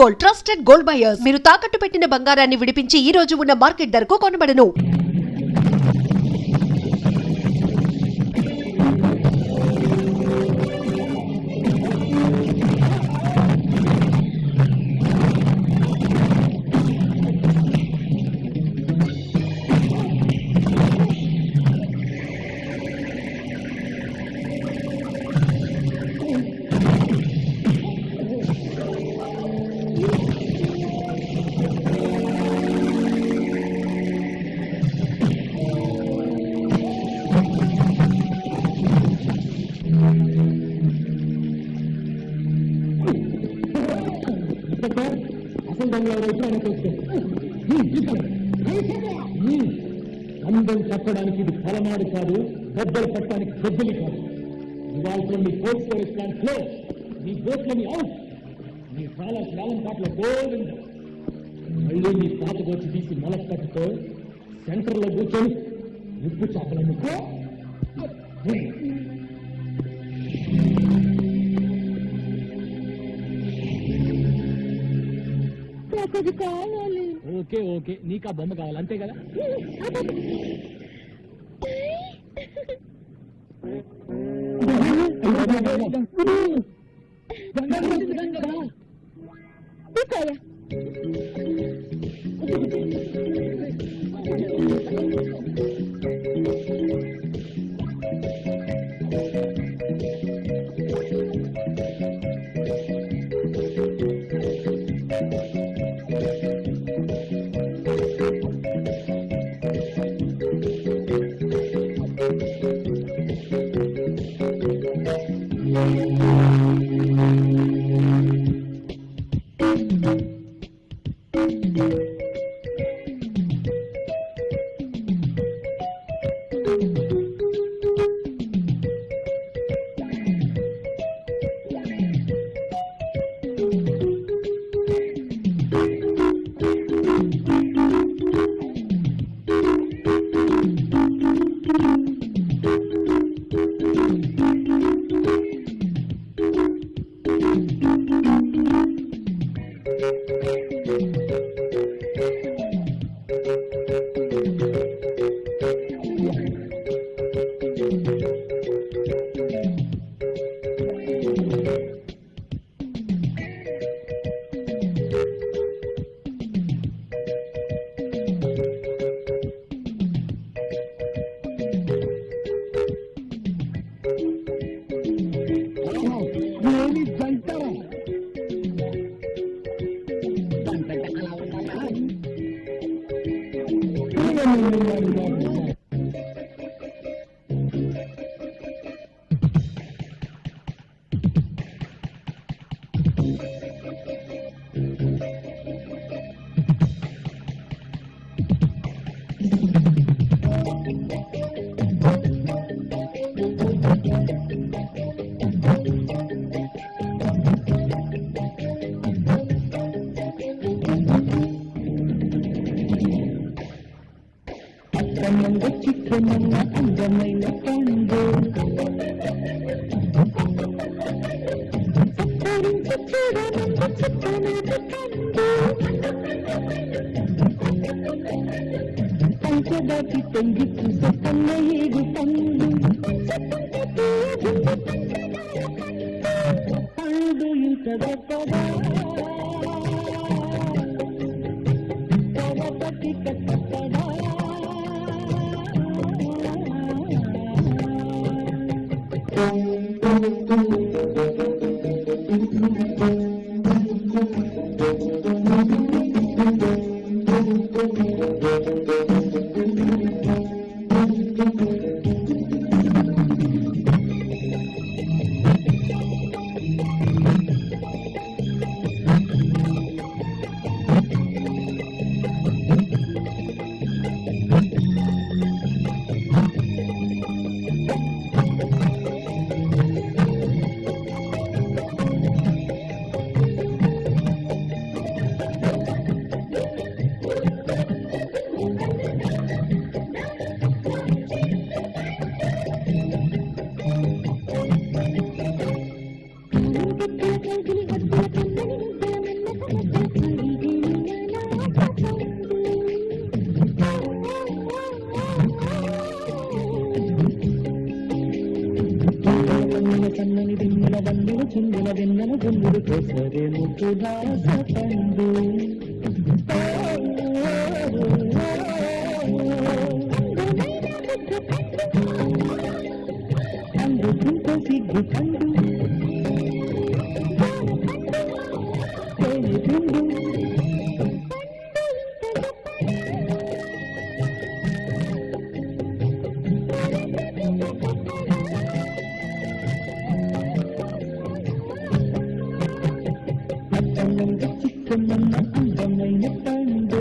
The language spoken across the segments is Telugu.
Gold, trusted gold buyers. మీరు తాకట్టు పెట్టిన బంగారాన్ని విడిపించి ఈ రోజు ఉన్న మార్కెట్ ధరకు కొనబడను. అందం కట్టడానికి ఇది ఫలమాడు కాదు, దెబ్బలు కట్టడానికి దెబ్బలు కాదు. ఇవాళ మీ పోస్ట్ రెస్టారెంట్ లో మీ బోట్లని అవుట్, మీ చాలా కాలం పాటల గోవింద. మళ్ళీ మీ పాత వచ్చి తీసి మొలక్కట్టుతో సెంటర్ లో కూర్చొని ఉప్పు చేపలనుకో. కావాలి. ఓకే ఓకే, నీకు ఆ బొమ్మ కావాలి అంతే కదా. చిత్రమన్న అందమైన పండు సత్తరించి చూడనంత చిత్తనాటి పండు పంచదాటి తొంగి చూసే కన్న ఏడు పండు పండు ఇంత గొప్పదా కవపటి కట్టడా. సన్నని వెన్నెల వందెల చిందెల వెన్నెల గొంగుడు కోసరే ముద్దులాస పండు అందు సిగ్గు పండు చిక్కమన్న అందమైన పండు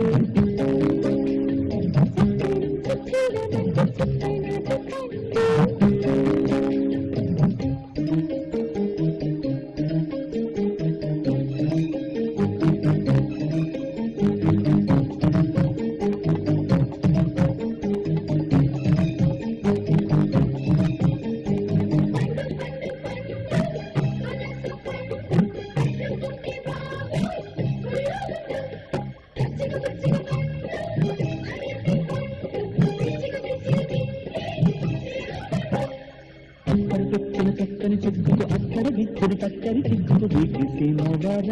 చక్కని చెక్కుకు అక్కడ విచ్చుడు చక్కని చిక్కుకు వీటిసి నవరాల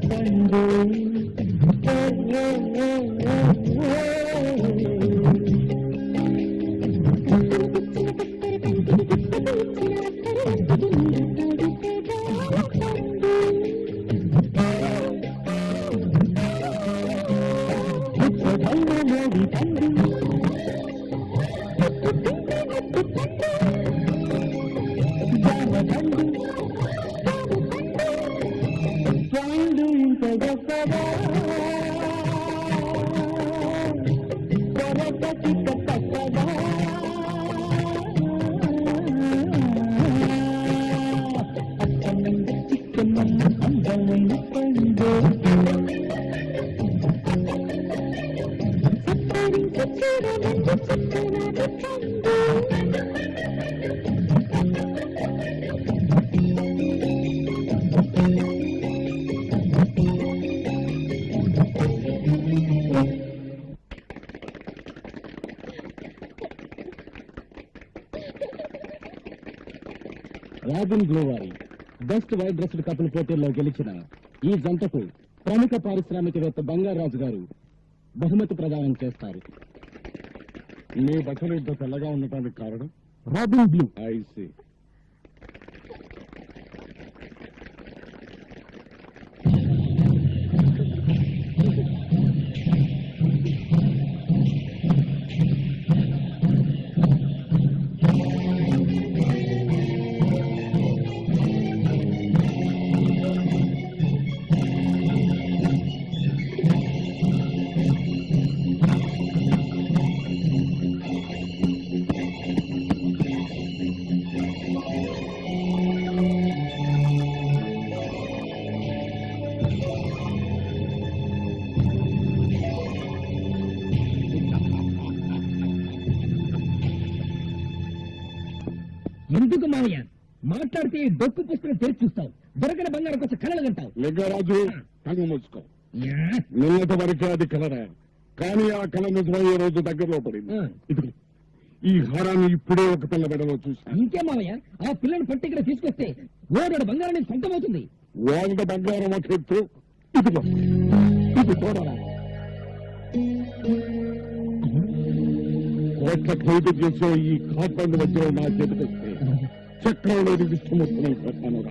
పండు పండు ఇంత గొప్పదా తప్పదా చిక్కమన్న అందమైన పండు రాబిన్ బ్లూ వారి బెస్ట్ వైట్ డ్రెస్డ్ కపుల్ పోటీల్లో గెలిచిన ఈ జంటకు ప్రముఖ పారిశ్రామికవేత్త బంగారాజు గారు బహుమతి ప్రదానం చేస్తారు. మీ బట్టలు ఇంత తెల్లగా ఉండటానికి కారణం రాబిన్ బ్లూ. ఐసి ఎందుకు మావయ్య మాట్లాడితే డొక్కు పుస్తకం తెరిచి చూస్తావు, దొరకని బంగారం కోసం కలలు అంటావు. లింగరాజు కళ్ళు మూసుకో. నిన్నటి వరకే అది కలరా, కానీ ఆ కళ నిజమయ్యే రోజు దగ్గరలో పడింది. ఇదిగో ఈ హారాన్ని ఇప్పుడే ఒక పిల్ల మెడలో చూసా. ఇంకే మావయ్య, ఆ పిల్లని పట్టికర తీసుకొస్తే ఓడోడు బంగారానికి సొంతమవుతుంది. వాళ్ళ బంగారం ఒక ఎత్తు, ఇదిగో ఇది చూడరా. కోట్ల ఖరీదు చేసే ఈ కాపండు మధ్య నా చేతికొస్తే చక్రంలో విష్ణుమూర్తిని పెట్టాను.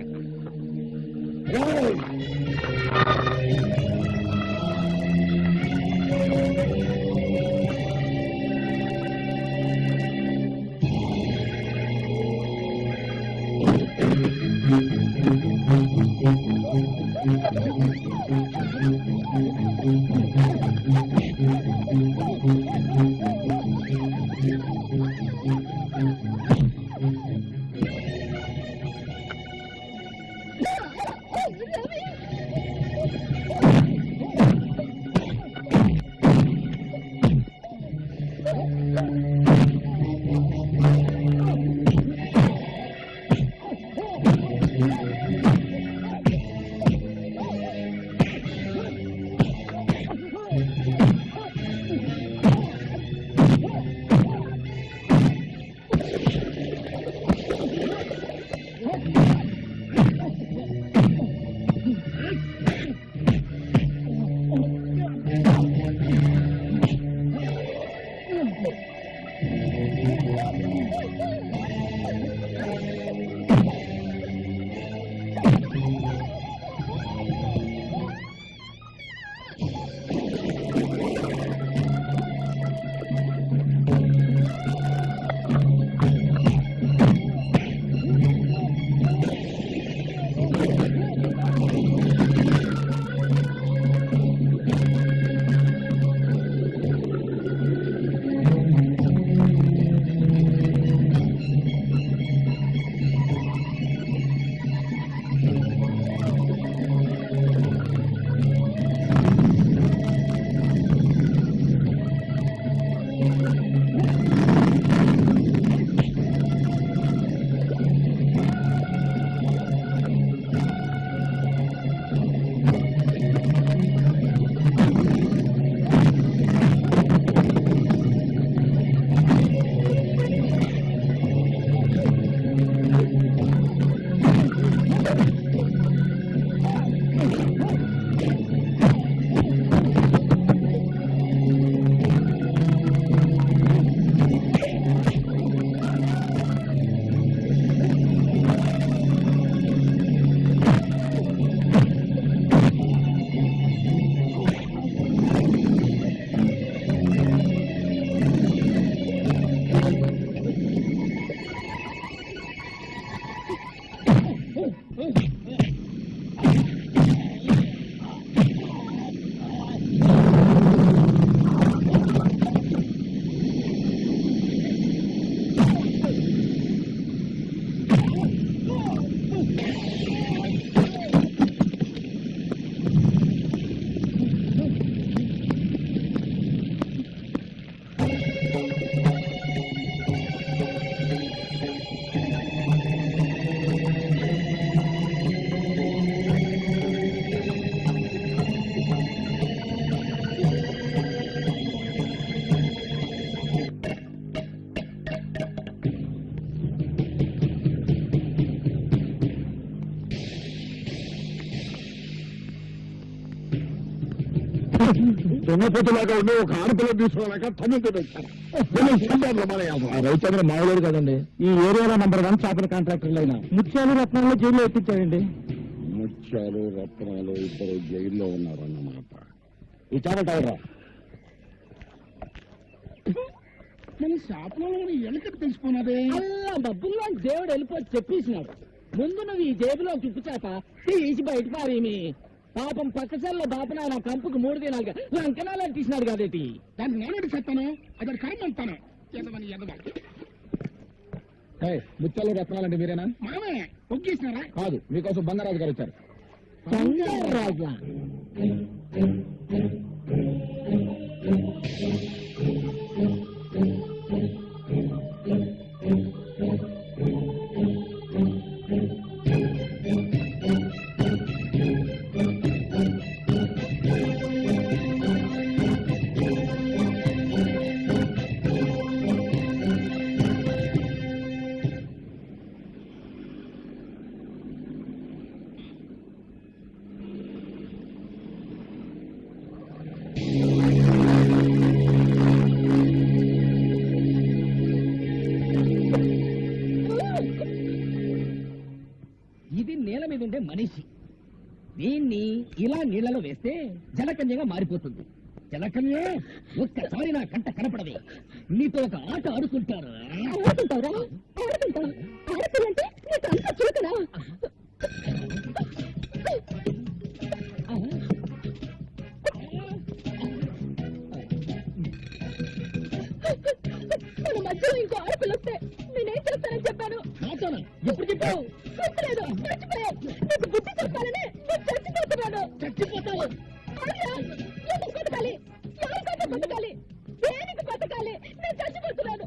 దున్నపోతులాగా ఉండి ఒక ఆడపిల్ల తీసుకోలేక తమ్మితో పెట్టారు రవిచంద్ర మామూలు కదండి. ఈ ఏరియాలో నంబర్ 1 చేపల కాంట్రాక్టర్లు అయినా ముత్యాలు రత్నాల్లో జైల్లో ఎత్తించాడండి. ముత్యాలు రత్నాలు ఇద్దరు జైల్లో ఉన్నారన్నమాట. ఈ చేపల టైరా మన షాపులో వెనకటి తెలిసిపోయినదే. అలా డబ్బుల్లో దేవుడు వెళ్ళిపోయి చెప్పేసినాడు. ముందు నువ్వు ఈ జేబులో తుప్పు చేప తీసి బయట పారేమి. పాపం పక్కసల్లో బాపన నా కంపుకు 3 దినాలుగా లంకనాలు తీసినాడు కదేటి. దాన్ని నేనేటి చెప్తాను, అది కర్మ అంటాను. ముత్యాలు రత్నాలంటే మీరేనా? మామే ఒగ్గేసినారా? కాదు, మీకోసం బంగారాజు గారు వచ్చారు. బంగారాజా? ఇది నేల మీద ఉండే మనిషి. దీన్ని ఇలా నీళ్లలో వేస్తే జలకన్యగా మారిపోతుంది. జలకన్య ఒక్కసారి నా కంట కనపడదే. నీతో ఒక ఆట ఆడుకుంటారు. మన మధ్యలో ఇంకో ఆడపిల్ల వస్తే నేనేం చేస్తానని చెప్పాను. నాతోనా? ఎప్పుడు చెప్పావు? గుర్తులేదు, చచ్చిపోయావు. నీకు బుద్ధి చెప్పాలని నేను చచ్చిపోతున్నాను. చచ్చిపోతావు. అవునా? ఎందుకు బతకాలి? ఎవరికంటే బతకాలి? దేనికి బతకాలి? నేను చచ్చిపోతున్నాను.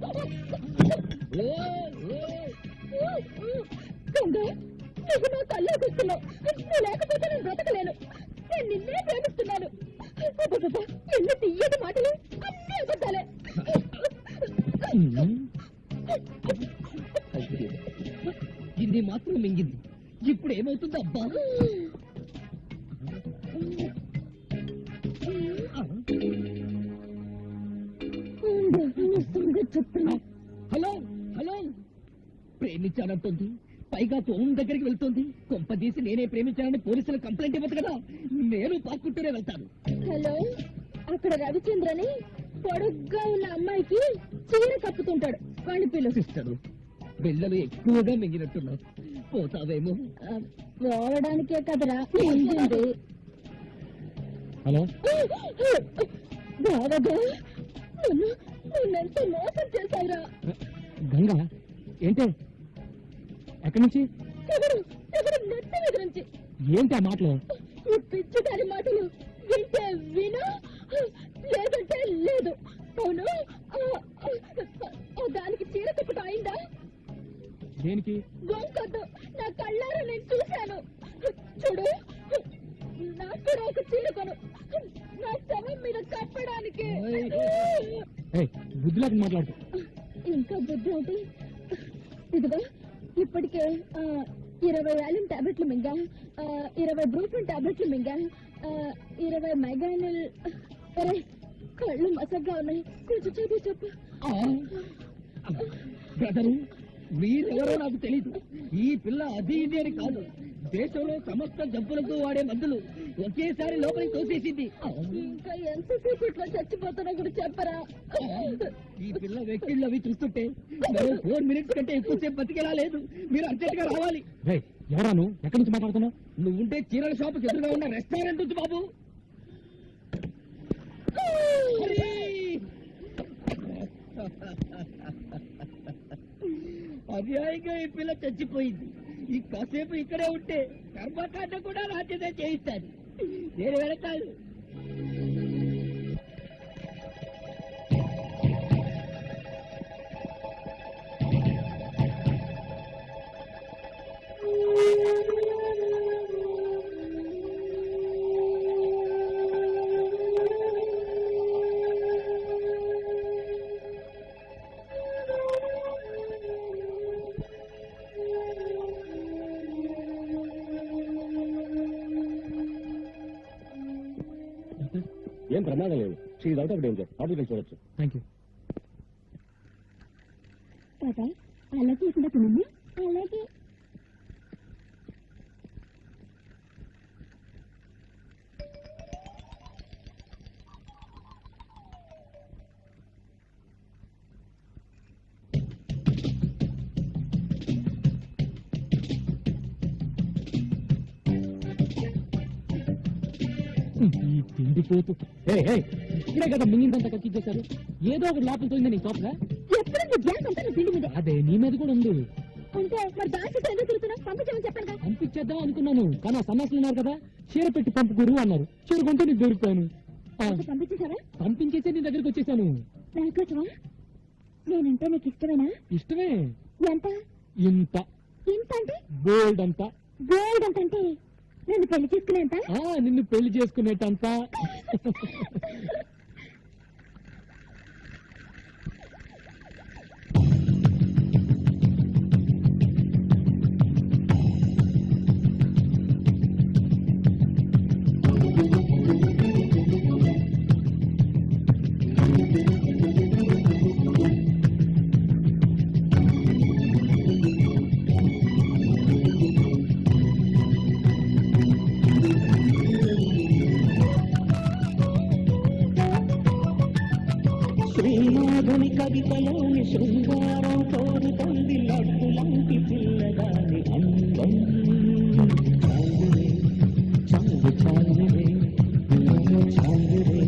గంగ, నువ్వు నా కళ్ళకు వస్తున్నావు. నువ్వు లేకపోతే నేను బ్రతకలేను. నేను నిన్నే ప్రేమిస్తున్నాను. అబ్బబ్బబ్బ, ఎన్ని తీయటి మాటలు, అన్నీ అబద్ధాలే. ఇది మాత్రం మింగింది. ఇప్పుడు ఏమవుతుంది అబ్బా? హలో హలో, ప్రేమించానంటుంది. పైగా ఫోన్ దగ్గరికి వెళ్తుంది. కొంపదీసి నేనే ప్రేమించానని పోలీసులు కంప్లైంట్ ఇవ్వదు కదా. నేను పాక్కుంటూనే వెళ్తాను. హలో, అక్కడ రవిచంద్రని పొడుగ్గా ఉన్న అమ్మాయికి చీర కప్పుతుంటాడు. వాణ్ణి పిలు. సిస్టరు, బిళ్ళలు ఎక్కువగా మింగినట్టున్నావు. పోతావేమో. పోవడానికే కదరా మింగింది. హలో, బావగా నన్నెంత మోసం చేశావురా. గంగా ఏంటే? ఎక్కడి నుంచి? ఎవరు ఎవరు నెత్తి మీద నుంచి. ఏంటి ఆ మాటలు? ఈ పిచ్చిదారి మాటలు వింటే విను, లేదంటే లేదు. అవును, దానికి చీర తిప్పటం అయిందా? దేనికి? గొంకొద్దు, నా కళ్ళారా నేను చూశాను. చూడు, నాకు కూడా ఒక చీర కొను, నా శవం మీద కప్పడానికి. బుద్ధిలోకి మాట్లాడుతూ. ఇంకా బుద్ధి ఒకటి. ఇదిగో, ఇప్పటికే 20 వ్యాలిన్ టాబ్లెట్లు మింగా, 20 బ్రూఫిన్ టాబ్లెట్లు మింగా, 20 మెగానిల్. అరే, కళ్ళు మసగ్గా ఉన్నాయి, కొంచెం చదివి చెప్పు. బ్రదరు, మీరెవరో నాకు తెలీదు. ఈ పిల్ల అది ఇది అని కాదు, దేశంలో సమస్త జబ్బులకు వాడే మందులు ఒకేసారి లోపలికి తోసేసింది. ఇంకా ఎంతసేపు ఇట్లా చచ్చిపోతున్నా కూడా చెప్పరా? ఈ పిల్ల వెక్కిళ్ళు అవి చూస్తుంటే 4 మినిట్స్ కంటే ఎక్కువసేపు బతికేలా లేదు. మీరు అర్జెంట్ గా రావాలి. ఎవరా నువ్వు? ఎక్కడి నుంచి మాట్లాడుతున్నావు? నువ్వుంటే చీరల షాపుకి ఎదురుగా ఉన్న రెస్టారెంట్ ఉంది బాబు. అన్యాయంగా ఈ పిల్ల చచ్చిపోయింది. ఈ కాసేపు ఇక్కడే ఉంటే కర్మకాండ కూడా రాజ్యదే చేయిస్తాను. నేను వెళతాను. ఏం ప్రమాదం లేదు. She out of danger. లోపలికి చూడొచ్చు. Thank you. తాత అలా చూసిన తినండి. అలాగే ఈ తిండిపోతు ఇక్కడే కదా మింగిందంతా కక్కిచ్చేశారు. ఏదో ఒకటి లోపల పోయింది నీ కోపగా. ఎప్పుడు గ్యాస్ అంతా తిండి మీద అదే నీ మీద కూడా ఉంది. అంటే మరి దాంట్లో ఎందుకు తిరుగుతున్నావు? పంపించమని చెప్పాను కదా. పంపించేద్దాం అనుకున్నాను, కానీ ఆ సన్నాసులు ఉన్నారు కదా, చీర పెట్టి పంపుకురు అన్నారు. చీర కొంటే నీకు దొరికిపోయాను. పంపించేశారా? పంపించేసే నీ దగ్గరికి వచ్చేసాను. దానికోసమా? నేనంటే నీకు ఇష్టమేనా? ఇష్టమే. ఎంత? ఇంత. ఇంత అంటే గోల్డ్ అంతా. గోల్డ్ అంటే నన్ను పెళ్లి చేసుకునేంత? నిన్ను పెళ్లి చేసుకునేటంతా. శ్రీనాథుని కవితలోని శృంగారం కోరుతోంది లడ్డు లాంటి పిల్లగాని అందం. చాంగు చాంగురే చాంగురే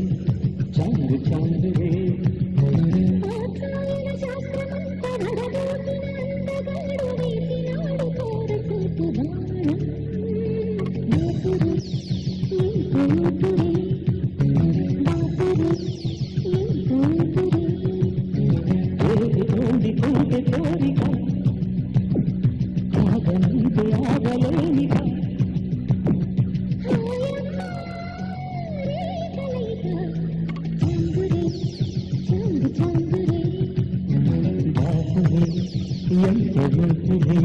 చాంగు చాంగురే శాస్త్రమంతా నడబోసిన అందగాడు వేసినాడు కోరసూపు బాణం. బాపురే ఇంకో ఊపురే, బాపురే ఇంకో ఊపురే. కోడి కోడి కోరిక ఆగనంటే ఆగలేనిక. హాయమ్మా రే కలయిక. చాంగురే చాంగు చాంగురే. బాపురే ఎంత ఊపురే.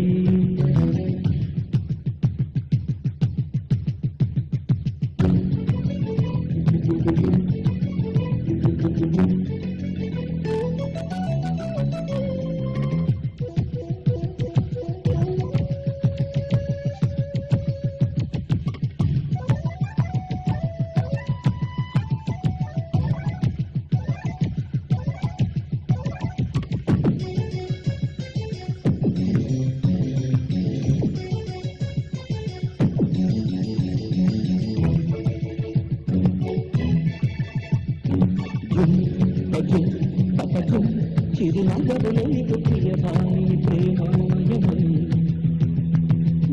చిరునగరులేకు ప్రియవాణి ప్రేమాయమై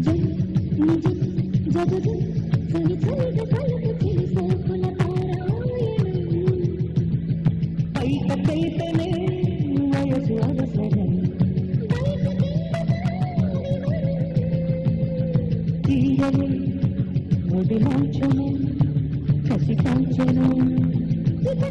జం నిజం జగజం చలి చలిగా కలుపు చిలి సోకుల పారాయణం. పైట చేతనే వయసు అవసరం. బయట తీయని ముడి లాంఛనం కసి కాంచనం. ఇక